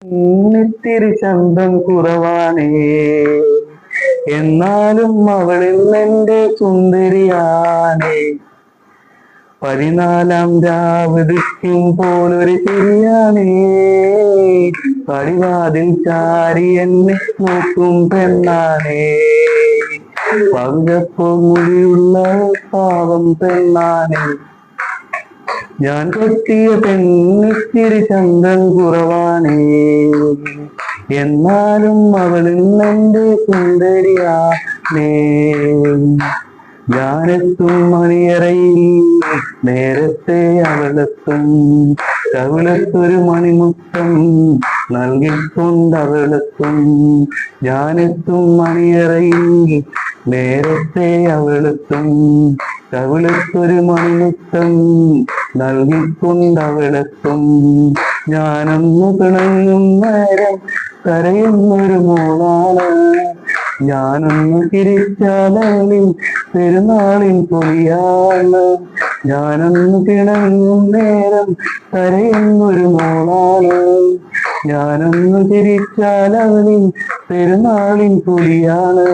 ഇത്തിരി ചന്തം കുറവാണേ, എന്നാലും അവളിൽ എന്റെ സുന്ദരിയാണേ. 14-ാം രാവൃത്തിക്കും പോലൊരു ശരിയാണേ, പടിവാതിൽ ചാരി എന്നെ നോക്കും പെണ്ണാണേ. പങ്കപ്പോ മുടിയുള്ള പാവം പെണ്ണാണേ. ഞാൻ കെട്ടിയ പെണ്ണിത്തിരി ചന്തം കുറവാണേ, എന്നാലും അവളിൽ എന്റെ സുന്ദരിയാണേ. ഞാനെത്തും മണിയറയിൽ നേരത്തെ അവളെത്തും, കവിളത്തൊരു മണിമുത്തം നൽകിക്കൊണ്ടവളെത്തും. ഞാനെത്തും മണിയറയിൽ നേരത്തെ അവളെത്തും, കവിളത്തൊരു മണിമുത്തം നൽകിക്കൊണ്ടവളെത്തും. ഞാനൊന്നു പിണങ്ങും നേരം കരയുന്നൊരു മോളാണ്, ഞാനൊന്ന് തിരിച്ചാലവളിൽ പെരുന്നാളിൻ പൊലിയാണ്. ഞാനൊന്ന് പിണങ്ങും നേരം കരയുന്നൊരു മോളാണ്, ഞാനൊന്ന് തിരിച്ചാലവളിൽ പെരുന്നാളിൻ പൊലിയാണ്.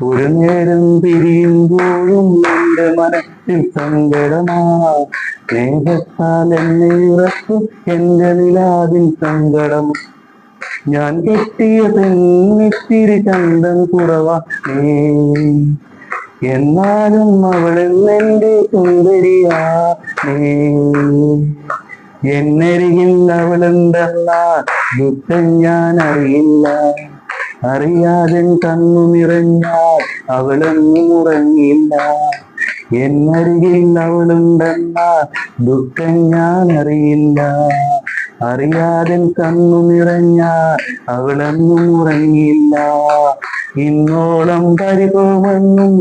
ഒരു നേരം പിരിയുമ്പോഴും എന്റെ മനസ്സിൽ സങ്കടമാ, സ്നേഹത്താൽ എന്നെ ഉറക്കും എന്റെ നിലാവിൻ സങ്കടം. ഞാൻ കെട്ടിയ പെണ്ണിത്തിരി ചന്തം കുറവാണേ, എന്നാലും അവളിൽ എന്റെ സുന്ദരിയാണേ. എന്നരികിൽ അവളുണ്ടെന്ന ദുഃഖം ഞാൻ അറിയില്ല, അറിയാതെ കണ്ണു നിറഞ്ഞാൽ അവളൊന്നും ഉറങ്ങില്ല. എന്നരികിൽ അവളുണ്ടെന്ന ദുഃഖം ഞാൻ അറിയില്ല, അറിയാതെ കണ്ണു നിറഞ്ഞാൽ അവളൊന്നും ഉറങ്ങില്ല. ഇന്നോളം പരിഭവമൊന്നും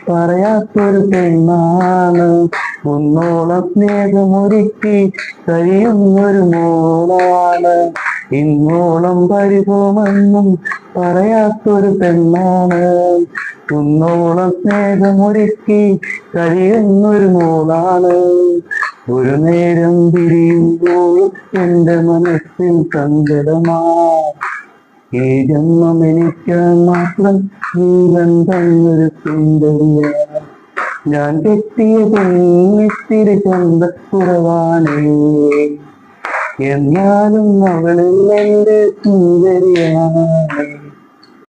പറയാത്തൊരു പെണ്ണാണ്, ഒന്നോളം സ്നേഹമൊരുക്കി കഴിയുന്നൊരു മോളാണ്. ഇന്നോളം പരിഭവമൊന്നും പറയാത്തൊരു പെണ്ണാണ്, ഒന്നോളം സ്നേഹമൊരുക്കി കഴിയുന്നൊരു മോളാണ്. ഒരു നേരം പിരിയുമ്പോൾ എന്റെ മനസ്സിൽ സങ്കടമാ, ഈ ജന്മം എനിക്ക് മാത്രം ജീവൻ തന്നൊരു സുന്ദരിയ. ഞാൻ കെട്ടിയ പെണ്ണിത്തിരി ചന്തം കുറവാണേ, എന്നാലും അവളിൽ എന്റെ സുന്ദരിയാണ്.